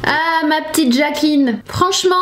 Ah ma petite Jacqueline, franchement,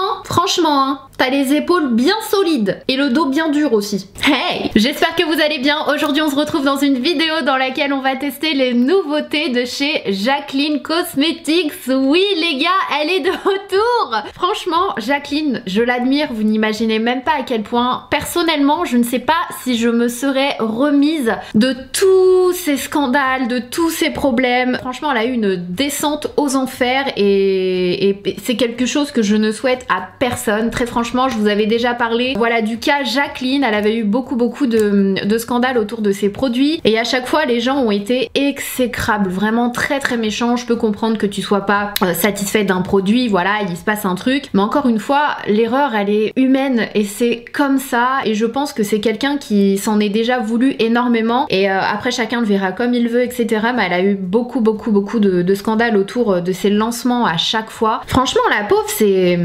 hein, t'as les épaules bien solides et le dos bien dur aussi. Hey, j'espère que vous allez bien. Aujourd'hui on se retrouve dans une vidéo dans laquelle on va tester les nouveautés de chez Jacqueline Cosmetics. Oui les gars, elle est de retour. Franchement Jacqueline, je l'admire, vous n'imaginez même pas à quel point personnellement je ne sais pas si je me serais remise de tous ces scandales, de tous ces problèmes. Franchement elle a eu une descente aux enfers et c'est quelque chose que je ne souhaite à personne. Très franchement, je vous avais déjà parlé voilà du cas Jacqueline. Elle avait eu beaucoup de scandales autour de ses produits et à chaque fois les gens ont été exécrables, vraiment très méchants. Je peux comprendre que tu sois pas satisfait d'un produit, voilà, il se passe un truc, mais encore une fois l'erreur elle est humaine et c'est comme ça, et je pense que c'est quelqu'un qui s'en est déjà voulu énormément et après chacun le verra comme il veut, etc. Mais elle a eu beaucoup de scandales autour de ses lancements à chaque fois. Franchement la pauvre c'est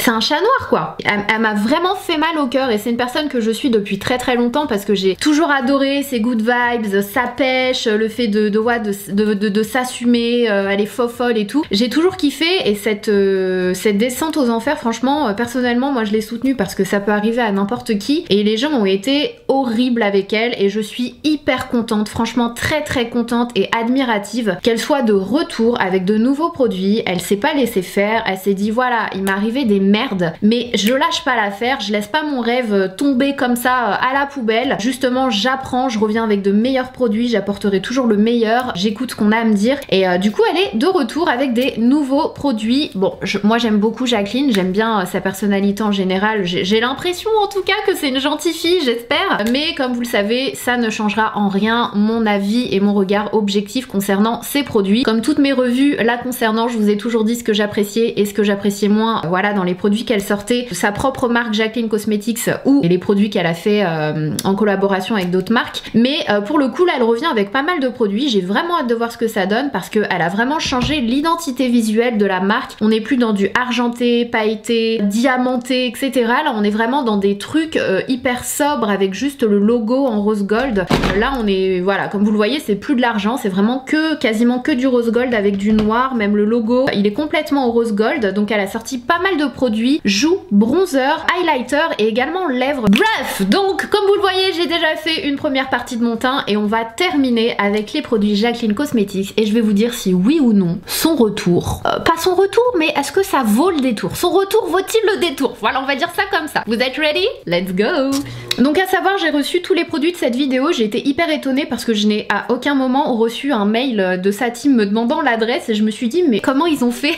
un chat noir quoi. Elle m'a vraiment fait mal au cœur et c'est une personne que je suis depuis très longtemps parce que j'ai toujours adoré ses good vibes, sa pêche, le fait de s'assumer, elle est folle et tout. J'ai toujours kiffé et cette descente aux enfers, franchement, personnellement moi je l'ai soutenue parce que ça peut arriver à n'importe qui et les gens ont été horribles avec elle et je suis hyper contente, franchement très contente et admirative qu'elle soit de retour avec de nouveaux produits. Elle s'est pas laissée faire, elle s'est dit voilà, il m'est arrivé des merdes mais je lâche pas l'affaire, je laisse pas mon rêve tomber comme ça à la poubelle. Justement j'apprends, je reviens avec de meilleurs produits, j'apporterai toujours le meilleur, j'écoute ce qu'on a à me dire et du coup elle est de retour avec des nouveaux produits. Bon moi j'aime beaucoup Jacqueline, j'aime bien sa personnalité en général, j'ai l'impression en tout cas que c'est une gentille fille, j'espère, mais comme vous le savez ça ne changera en rien mon avis et mon regard objectif concernant ces produits. Comme toutes mes revues là concernant, je vous ai toujours dit ce que j'appréciais et ce que j'appréciais moins, voilà, dans les produits qu'elle sortait, sa propre marque Jacqueline Cosmetics ou les produits qu'elle a fait en collaboration avec d'autres marques. Mais pour le coup là elle revient avec pas mal de produits, j'ai vraiment hâte de voir ce que ça donne parce qu'elle a vraiment changé l'identité visuelle de la marque. On n'est plus dans du argenté, pailleté, diamanté, etc. Là on est vraiment dans des trucs hyper sobres avec juste le logo en rose gold. Là on est, voilà, comme vous le voyez c'est plus de l'argent, c'est vraiment quasiment que du rose gold avec du noir, même le logo il est complètement au rose gold. Donc elle a sorti pas mal de produits, joues, bronzer, highlighter et également lèvres. Bref, donc comme vous le voyez j'ai déjà fait une première partie de mon teint et on va terminer avec les produits Jacqueline Cosmetics et je vais vous dire si oui ou non son retour, pas son retour mais est-ce que ça vaut le détour, son retour vaut-il le détour, voilà on va dire ça comme ça. Vous êtes ready? Let's go. Donc à savoir j'ai reçu tous les produits de cette vidéo, j'ai été hyper étonnée parce que je n'ai à aucun moment reçu un mail de sa team me demandant l'adresse et je me suis dit mais comment ils ont fait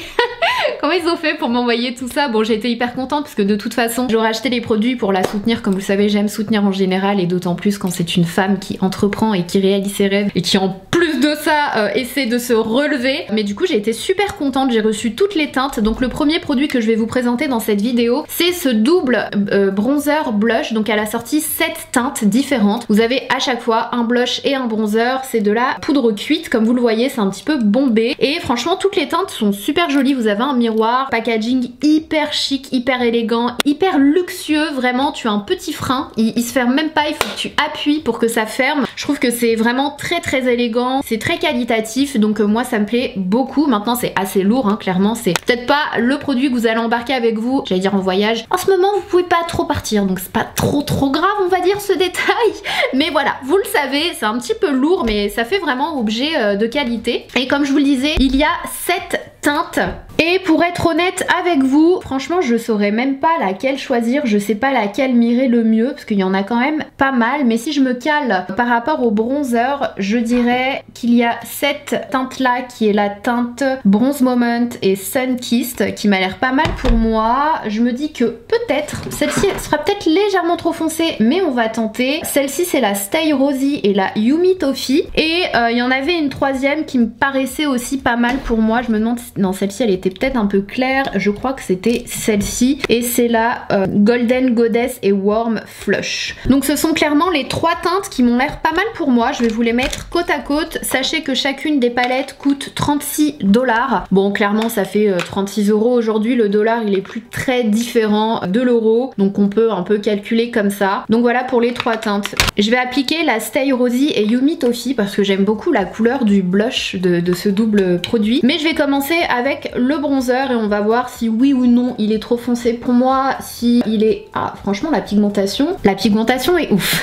comment ils ont fait pour m'envoyer tout ça. Bon j'ai été hyper contente parce que de toute façon j'aurais acheté les produits pour la soutenir, comme vous le savez j'aime soutenir en général et d'autant plus quand c'est une femme qui entreprend et qui réalise ses rêves et qui en plus de ça essaie de se relever. Mais du coup j'ai été super contente, j'ai reçu toutes les teintes. Donc le premier produit que je vais vous présenter dans cette vidéo c'est ce double bronzer blush. Donc elle a sorti 7 teintes différentes, vous avez à chaque fois un blush et un bronzer, c'est de la poudre cuite comme vous le voyez, c'est un petit peu bombé et franchement toutes les teintes sont super jolies. Vous avez un miroir, packaging hyper chic, hyper élégant, hyper luxueux, vraiment tu as un petit frein, il se ferme même pas, il faut que tu appuies pour que ça ferme. Je trouve que c'est vraiment très élégant, c'est très qualitatif, donc moi ça me plaît beaucoup. Maintenant c'est assez lourd hein, clairement c'est peut-être pas le produit que vous allez embarquer avec vous, j'allais dire en voyage. En ce moment vous pouvez pas trop partir donc c'est pas trop grave on va dire ce détail, mais voilà vous le savez c'est un petit peu lourd mais ça fait vraiment objet de qualité. Et comme je vous le disais il y a 7 teintes et pour être honnête avec vous franchement je saurais même pas laquelle choisir, je sais pas laquelle m'irait le mieux parce qu'il y en a quand même pas mal, mais si je me cale par rapport au bronzer je dirais qu'il y a cette teinte là qui est la teinte Bronze Moment et Sun Kissed qui m'a l'air pas mal pour moi. Je me dis que peut-être celle-ci sera peut-être légèrement trop foncée mais on va tenter. Celle-ci c'est la Stay Rosy et la Yumi Toffee et il y en avait une troisième qui me paraissait aussi pas mal pour moi. Je me demande si non celle-ci elle était peut-être un peu claire, je crois que c'était celle-ci et c'est la Golden Goddess et Warm Flush. Donc ce sont clairement les 3 teintes qui m'ont l'air pas mal pour moi. Je vais vous les mettre côte à côte. Sachez que chacune des palettes coûte 36 $. Bon clairement ça fait 36 € aujourd'hui, le dollar il est plus très différent de l'euro donc on peut un peu calculer comme ça. Donc voilà pour les 3 teintes. Je vais appliquer la Stay Rosy et Yumi Toffee parce que j'aime beaucoup la couleur du blush de ce double produit, mais je vais commencer avec le le bronzer et on va voir si oui ou non il est trop foncé pour moi, si il est... Ah franchement la pigmentation est ouf.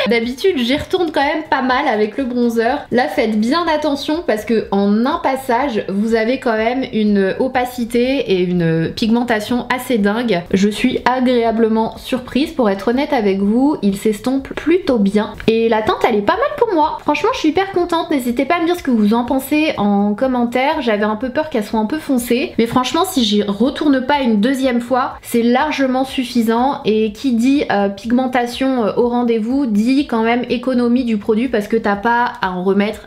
D'habitude j'y retourne quand même pas mal avec le bronzer. Là faites bien attention parce que en un passage vous avez quand même une opacité et une pigmentation assez dingue. Je suis agréablement surprise pour être honnête avec vous, il s'estompe plutôt bien et la teinte elle est pas mal pour moi. Franchement je suis hyper contente, n'hésitez pas à me dire ce que vous en pensez en commentaire. J'avais un peu peur qu'elle soit un peu foncée mais franchement si j'y retourne pas une deuxième fois c'est largement suffisant et qui dit pigmentation au rendez-vous dit quand même économie du produit parce que t'as pas à en remettre.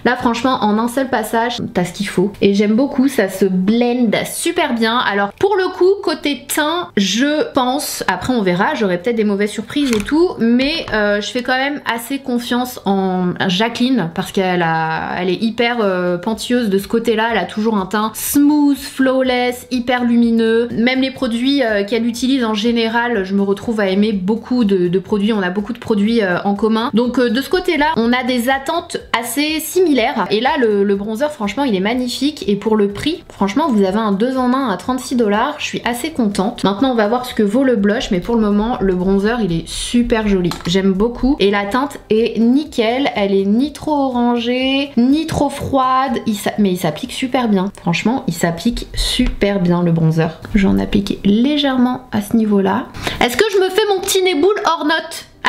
Là franchement en un seul passage t'as ce qu'il faut et j'aime beaucoup, ça se blend super bien. Alors pour le coup côté teint je pense, après on verra, j'aurai peut-être des mauvaises surprises et tout mais je fais quand même assez confiance en Jacqueline parce qu'elle est hyper pentilleuse de ce côté là, elle a toujours un teint smooth, flawless, hyper lumineux. Même les produits qu'elle utilise en général je me retrouve à aimer beaucoup de produits, on a beaucoup de produits en commun donc de ce côté là on a des attentes assez similaires et là le bronzer franchement il est magnifique et pour le prix franchement vous avez un 2 en 1 à 36 $, je suis assez contente. Maintenant on va voir ce que vaut le blush mais pour le moment le bronzer il est super joli, j'aime beaucoup et la teinte est nickel, elle est ni trop orangée ni trop froide mais il s'applique super bien, franchement il s'applique super bien le bronzer. J'en applique légèrement à ce niveau là. Est-ce que je me fais mon petit nez boule or not?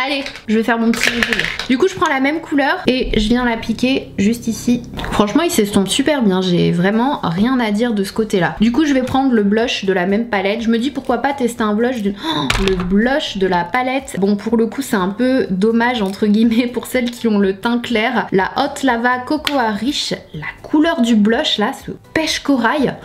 Allez, je vais faire mon petit boule. Du coup je prends la même couleur et je viens l'appliquer juste ici. Franchement il s'estompe super bien, j'ai vraiment rien à dire de ce côté là. Du coup je vais prendre le blush de la même palette. Je me dis pourquoi pas tester un blush le blush de la palette. Bon pour le coup c'est un peu dommage entre guillemets pour celles qui ont le teint clair. La Hot Lava Cocoa Rich, la couleur du blush là, ce pêche corail,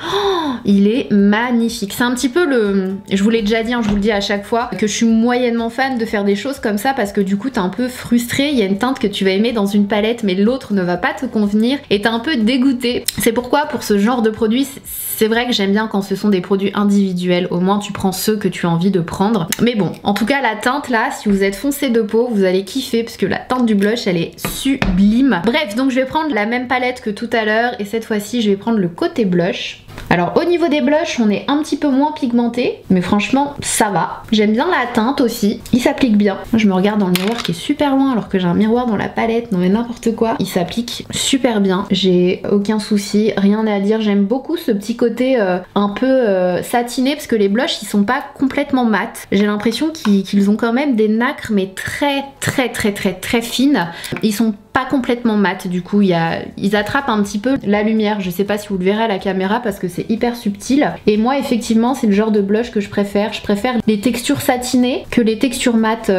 il est magnifique. C'est un petit peu le... Je vous l'ai déjà dit, hein, je vous le dis à chaque fois, que je suis moyennement fan de faire des choses comme ça parce que du coup t'es un peu frustré, il y a une teinte que tu vas aimer dans une palette mais l'autre ne va pas te convenir et t'es un peu dégoûté. C'est pourquoi pour ce genre de produit c'est vrai que j'aime bien quand ce sont des produits individuels, au moins tu prends ceux que tu as envie de prendre. Mais bon, en tout cas la teinte là, si vous êtes foncé de peau, vous allez kiffer parce que la teinte du blush elle est sublime. Bref, donc je vais prendre la même palette que tout à l'heure et cette fois-ci je vais prendre le côté blush. Alors au niveau des blushs on est un petit peu moins pigmenté mais franchement ça va. J'aime bien la teinte aussi, il s'applique bien. Moi je me regarde dans le miroir qui est super loin alors que j'ai un miroir dans la palette, non mais n'importe quoi. Il s'applique super bien, j'ai aucun souci, rien à dire. J'aime beaucoup ce petit côté un peu satiné parce que les blushs ils sont pas complètement mat. J'ai l'impression qu'ils ont quand même des nacres mais très fines. Ils sont pas complètement mat du coup, ils attrapent un petit peu la lumière. Je sais pas si vous le verrez à la caméra parce que c'est hyper subtil et moi effectivement c'est le genre de blush que je préfère les textures satinées que les textures mat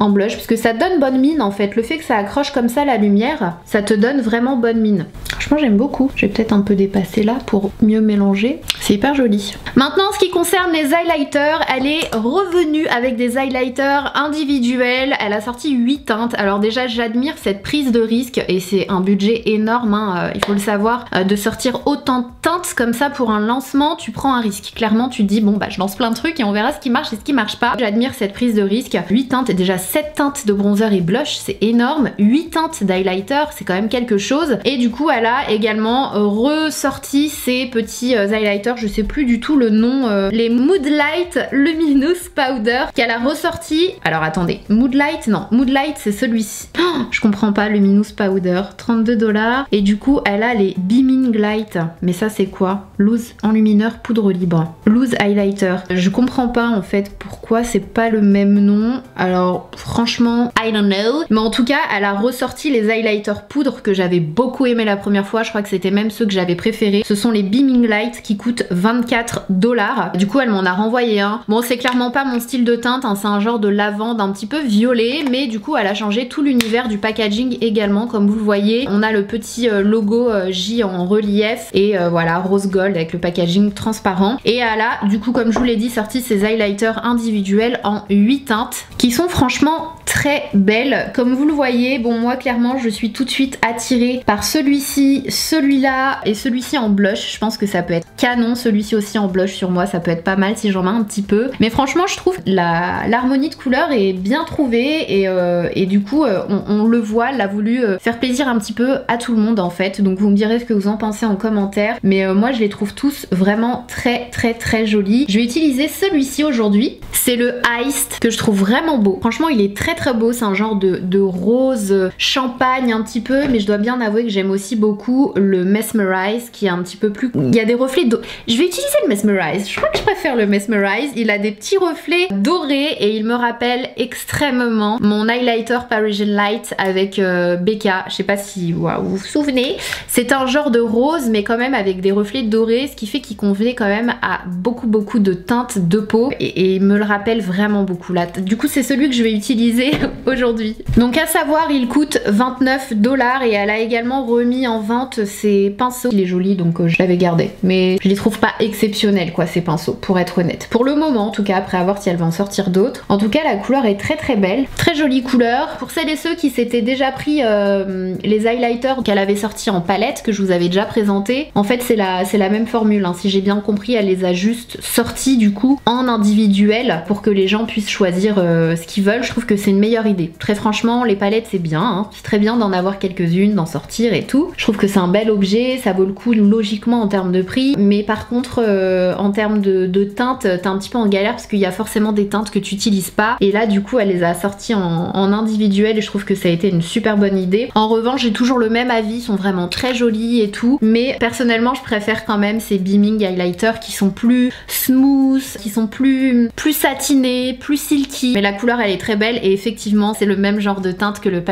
en blush parce que ça donne bonne mine en fait. Le fait que ça accroche comme ça la lumière ça te donne vraiment bonne mine. Franchement j'aime beaucoup. Je vais peut-être un peu dépasser là pour mieux mélanger, c'est hyper joli. Maintenant en ce qui concerne les highlighters, elle est revenue avec des highlighters individuels, elle a sorti 8 teintes. Alors déjà j'admire cette prise de risque et c'est un budget énorme hein, il faut le savoir, de sortir autant de teintes comme ça pour un lancement. Tu prends un risque, clairement tu te dis bon bah je lance plein de trucs et on verra ce qui marche et ce qui marche pas. J'admire cette prise de risque. 8 teintes, déjà 7 teintes de bronzer et blush, c'est énorme. 8 teintes d'highlighter, c'est quand même quelque chose. Et du coup elle a également ressorti ces petits highlighters, je sais plus du tout le nom, les Moodlight Luminous Powder qu'elle a ressorti. Alors attendez, Moodlight, non, Moodlight c'est celui-ci. Oh, je comprends pas, Luminous Powder, 32 $. Et du coup elle a les Beaming Light, mais ça c'est quoi? Loose enlumineur poudre libre, loose highlighter. Je comprends pas en fait pourquoi c'est pas le même nom. Alors franchement I don't know, mais en tout cas elle a ressorti les highlighters poudre que j'avais beaucoup aimé la première fois. Je crois que c'était même ceux que j'avais préférés. Ce sont les Beaming Light qui coûtent 24 $. Du coup elle m'en a renvoyé un. Bon c'est clairement pas mon style de teinte hein, c'est un genre de lavande un petit peu violet, mais du coup elle a changé tout l'univers du packaging également. Comme vous le voyez on a le petit logo J en relief et voilà rose gold avec le packaging transparent. Et elle a du coup comme je vous l'ai dit sorti ses highlighters individuels en 8 teintes qui sont franchement très belles. Comme vous le voyez, bon moi clairement je suis tout de suite attirée par celui-ci, celui-là et celui-ci en blush. Je pense que ça peut être canon, celui-ci aussi en blush sur moi, ça peut être pas mal si j'en mets un petit peu. Mais franchement je trouve l'harmonie de couleurs est bien trouvée et du coup on le voit, là vous voulu faire plaisir un petit peu à tout le monde en fait. Donc vous me direz ce que vous en pensez en commentaire. Mais moi je les trouve tous vraiment très jolis. Je vais utiliser celui-ci aujourd'hui. C'est le Iced que je trouve vraiment beau. Franchement il est très beau. C'est un genre de rose champagne un petit peu. Mais je dois bien avouer que j'aime aussi beaucoup le Mesmerize qui est un petit peu plus... Il y a des reflets d'eau. Je vais utiliser le Mesmerize. Je crois que je préfère le Mesmerize. Il a des petits reflets dorés et il me rappelle extrêmement mon highlighter Parisian Light avec Becca. Je sais pas si vous vous souvenez. C'est un genre de rose mais quand même avec des reflets dorés, ce qui fait qu'il convenait quand même à beaucoup de teintes de peau et il me le rappelle vraiment beaucoup là. Du coup c'est celui que je vais utiliser aujourd'hui. Donc à savoir il coûte 29 $ et elle a également remis en vente ses pinceaux. Il est joli donc je l'avais gardé mais je les trouve pas exceptionnels quoi ces pinceaux pour être honnête. Pour le moment en tout cas, après à voir si elle va en sortir d'autres. En tout cas la couleur est très belle, très jolie couleur. Pour celles et ceux qui s'étaient déjà pris les highlighters qu'elle avait sortis en palette que je vous avais déjà présenté, en fait c'est la même formule hein. Si j'ai bien compris elle les a juste sortis du coup en individuel pour que les gens puissent choisir ce qu'ils veulent. Je trouve que c'est une meilleure idée. Très franchement les palettes c'est bien hein. C'est très bien d'en avoir quelques-unes, d'en sortir et tout. Je trouve que c'est un bel objet, ça vaut le coup logiquement en termes de prix, mais par contre en termes de teintes t'es un petit peu en galère parce qu'il y a forcément des teintes que tu utilises pas et là du coup elle les a sorties en individuel et je trouve que ça a été une super bonne idée. En revanche j'ai toujours le même avis, ils sont vraiment très jolis et tout, mais personnellement je préfère quand même ces beaming highlighters qui sont plus smooth, qui sont plus satinés, plus silky, mais la couleur elle est très belle et effectivement c'est le même genre de teinte que le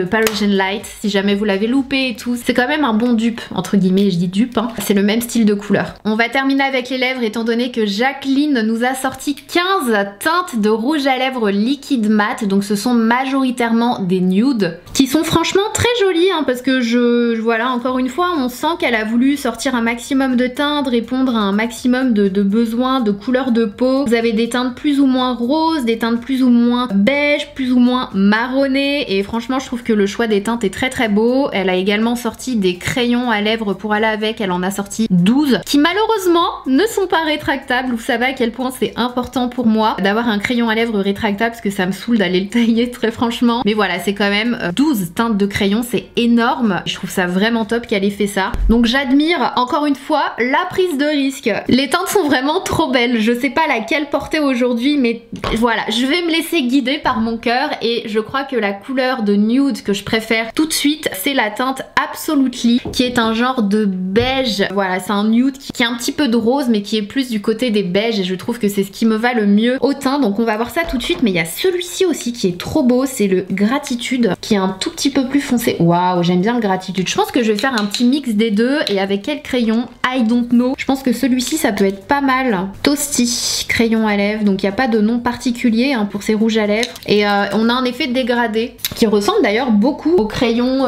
Parisian Light. Si jamais vous l'avez loupé et tout, c'est quand même un bon dupe entre guillemets, je dis dupe hein. C'est le même style de couleur. On va terminer avec les lèvres étant donné que Jacqueline nous a sorti 15 teintes de rouge à lèvres liquide mat, donc ce sont majoritairement des nudes qui sont franchement très jolies hein, parce que voilà encore une fois on sent qu'elle a voulu sortir un maximum de teintes, répondre à un maximum de besoins de couleurs de peau. Vous avez des teintes plus ou moins roses, des teintes plus ou moins beige, plus ou moins marronnées et franchement je trouve que le choix des teintes est très beau. Elle a également sorti des crayons à lèvres pour aller avec, elle en a sorti 12 qui malheureusement ne sont pas rétractables. Vous savez à quel point c'est important pour moi d'avoir un crayon à lèvres rétractable parce que ça me saoule d'aller le tailler très franchement, mais voilà c'est quand même 12 teintes de crayon, c'est énorme. Je trouve ça vraiment top qu'elle ait fait ça, donc j'admire encore une fois la prise de risque. Les teintes sont vraiment trop belles, je sais pas laquelle porter aujourd'hui mais voilà je vais me laisser guider par mon cœur et je crois que la couleur de nude que je préfère tout de suite c'est la teinte Absolutely qui est un genre de beige. Voilà c'est un nude qui a un petit peu de rose mais qui est plus du côté des beiges et je trouve que c'est ce qui me va le mieux au teint, donc on va voir ça tout de suite. Mais il y a celui-ci aussi qui est trop beau, c'est le Gratitude qui est un tout petit peu plus foncé. Waouh j'aime bien le Gratitude. Je pense que je vais faire un petit mix des deux et avec quel crayon I don't know. Je pense que celui-ci ça peut être pas mal. Toasty crayon à lèvres, donc il n'y a pas de nom particulier hein, pour ces rouges à lèvres et on a un effet dégradé qui ressemble d'ailleurs beaucoup au crayon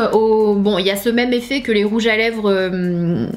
bon il y a ce même effet que les rouges à lèvres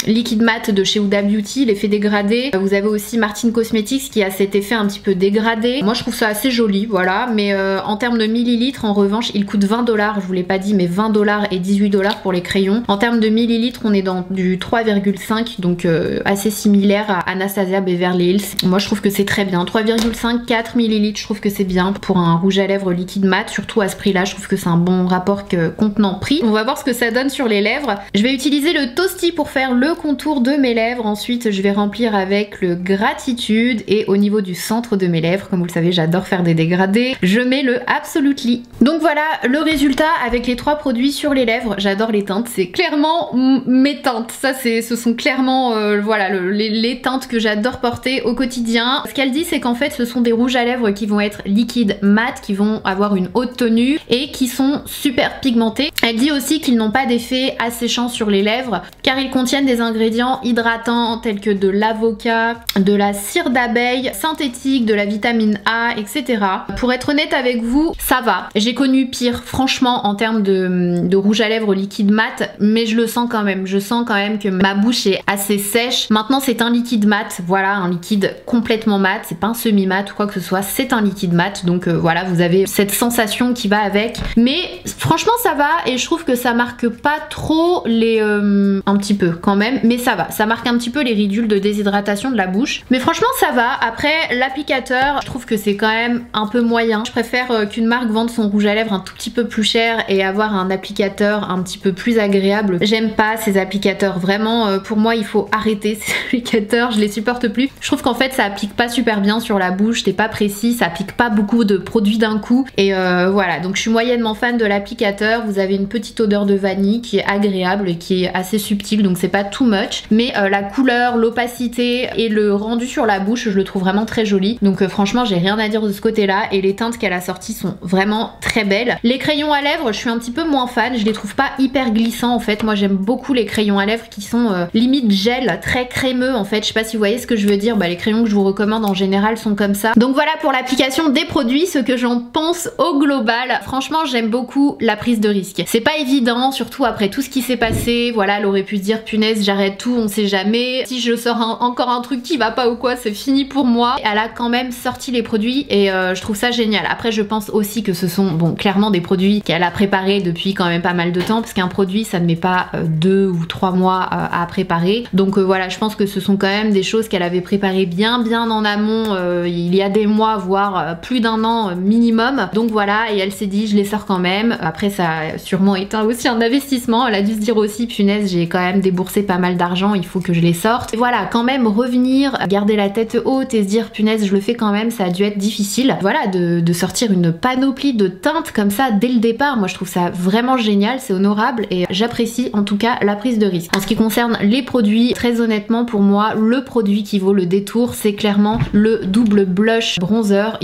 liquide mat de chez Huda Beauty, l'effet dégradé. Vous avez aussi Martin Cosmetics qui a cet effet un petit peu dégradé. Moi je trouve ça assez joli voilà, mais en termes de millilitres en revanche il coûte 20 $, je vous l'ai pas dit mais 20 $ et 18 $ pour les crayons. En termes de millilitres on est dans du 3,5 donc assez similaire à Anastasia Beverly Hills. Moi je trouve que c'est très bien, 3,5 4 millilitres je trouve que c'est bien pour un rouge à lèvres liquide mat, surtout à ce prix là je trouve que c'est un bon rapport contenant-prix. On va voir ce que ça donne sur les lèvres. Je vais utiliser le Toasty pour faire le contour de mes lèvres, ensuite je vais remplir avec le Gratitude et au niveau du centre de mes lèvres, comme vous le savez j'adore faire des dégradés, je mets le Absolutely. Donc voilà le résultat avec les trois produits sur les lèvres. J'adore les teintes, c'est clairement mes teintes, ça ce sont clairement voilà les teintes que j'adore porter au quotidien. Ce qu'elle dit c'est qu'en fait ce sont des rouges à lèvres qui vont être liquides mat, qui vont avoir une haute tenue et qui sont super pigmentés. Elle dit aussi qu'ils n'ont pas d'effet asséchant sur les lèvres car ils contiennent des ingrédients hydratants tels que de l'avocat, de la cire d'abeille synthétique, de la vitamine A, etc. Pour être honnête avec vous, ça va. J'ai connu pire, franchement, en termes de rouge à lèvres liquide mat, mais je le sens quand même. Je sens quand même que ma bouche est assez sèche. Maintenant, c'est un liquide mat, voilà, un liquide complètement mat. C'est pas un semi-mat ou quoi que ce soit, c'est un liquide mat. Donc voilà, vous avez cette sensation qui va avec. Mais franchement, ça va et je trouve que ça marque pas trop les... un petit peu quand même, mais ça va. Ça marque un petit peu les ridules de déshydratation de la bouche. Mais franchement, ça va. Après, l'applicateur, je trouve que c'est quand même un peu moyen. Je préfère qu'une marque vende son rouge à lèvres un tout petit peu plus cher et avoir un applicateur un petit peu plus agréable. J'aime pas ces applicateurs, vraiment pour moi il faut arrêter ces applicateurs, je les supporte plus. Je trouve qu'en fait ça applique pas super bien sur la bouche, c'est pas précis, ça applique pas beaucoup de produits d'un coup et voilà, donc je suis moyennement fan de l'applicateur. Vous avez une petite odeur de vanille qui est agréable et qui est assez subtile, donc c'est pas too much, mais la couleur, l'opacité et le rendu sur la bouche je le trouve vraiment très joli, donc franchement j'ai rien à dire de ce côté là et les teintes qu'elle a sorties sont vraiment très belles. Les crayons à lèvres je suis un petit peu moins fan, je les trouve pas hyper glissants en fait. Moi j'aime beaucoup les crayons à lèvres qui sont limite gel, très crémeux en fait, je sais pas si vous voyez ce que je veux dire. Bah, les crayons que je vous recommande en général sont comme ça. Donc voilà pour l'application des produits, ce que j'en pense au global. Franchement j'aime beaucoup la prise de risque, c'est pas évident, surtout après tout ce qui s'est passé. Voilà, elle aurait pu se dire punaise j'arrête tout, on sait jamais, si je sors encore un truc qui va pas ou quoi c'est fini pour moi. Elle a quand même sorti les produits et je trouve ça génial. Après je pense aussi que ce sont bon clairement des produits qu'elle a préparés depuis quand même pas mal de temps, parce qu'un produit ça ne met pas 2 ou 3 mois à préparer, donc voilà, je pense que ce sont quand même des choses qu'elle avait préparées bien en amont, il y a des mois voire plus d'un an minimum, donc voilà, et elle s'est dit je les sors quand même. Après ça a sûrement été aussi un investissement, elle a dû se dire aussi punaise j'ai quand même déboursé pas mal d'argent, il faut que je les sorte. Et voilà, quand même revenir, garder la tête haute et se dire punaise je le fais quand même, ça a dû être difficile. Voilà, de sortir une panoplie de teintes comme ça dès le départ, moi je trouve ça vraiment génial, c'est honorable et j'apprécie en tout cas la prise de risque. En ce qui concerne les produits, très honnêtement pour moi le produit qui vaut le détour c'est clairement le double blush bronzer.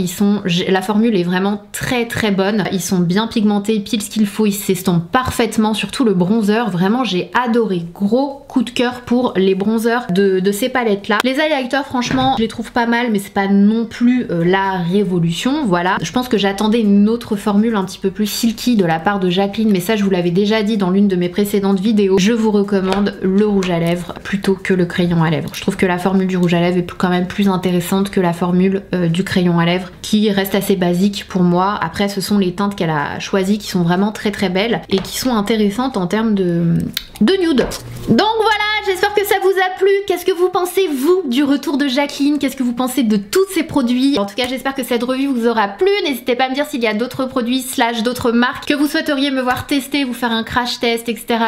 La formule est vraiment très bonne, ils sont bien pigmentés, pile ce qu'il faut, ils s'estompent parfaitement, surtout le bronzer, vraiment j'ai adoré, gros coup de cœur pour les bronzers de ces palettes là. Les highlighters franchement je les trouve pas mal mais c'est pas non plus la révolution, voilà. Je pense que j'attendais une autre formule un petit peu plus silky de la part de Jacqueline, mais ça je vous l'avais déjà dit dans l'une de mes précédentes vidéos, je vous recommande le rouge à lèvres plutôt que le crayon à lèvres. Je trouve que la formule du rouge à lèvres est quand même plus intéressante que la formule du crayon à lèvres qui reste assez basique pour moi. Après ce sont les teintes qu'elle a choisies qui sont vraiment très belles et qui sont intéressantes en termes de nude. Donc voilà, j'espère que ça vous a plu. Qu'est-ce que vous pensez vous du retour de Jacqueline? Qu'est-ce que vous pensez de tous ces produits? En tout cas j'espère que cette revue vous aura plu. N'hésitez pas à me dire s'il y a d'autres produits / d'autres marques que vous souhaiteriez me voir tester, vous faire un crash test, etc.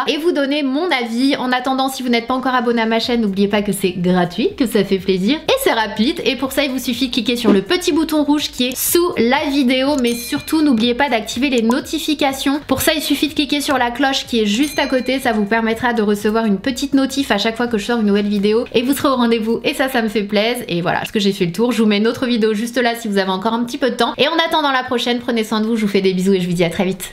et vous donner mon avis. En attendant, si vous n'êtes pas encore abonné à ma chaîne, n'oubliez pas que c'est gratuit, que ça fait plaisir et c'est rapide, et pour ça il vous suffit de cliquer sur le petit bouton rouge qui est sous la vidéo, mais surtout n'oubliez pas d'activer les notifications. Pour ça il suffit de cliquer sur la cloche qui est juste à côté, ça vous permettra de recevoir une petite notif à chaque fois que je sors une nouvelle vidéo et vous serez au rendez-vous, et ça me fait plaisir. Et voilà, parce que j'ai fait le tour, je vous mets une autre vidéo juste là si vous avez encore un petit peu de temps, et en attendant la prochaine, prenez soin de vous, je vous fais des bisous et je vous dis à très vite.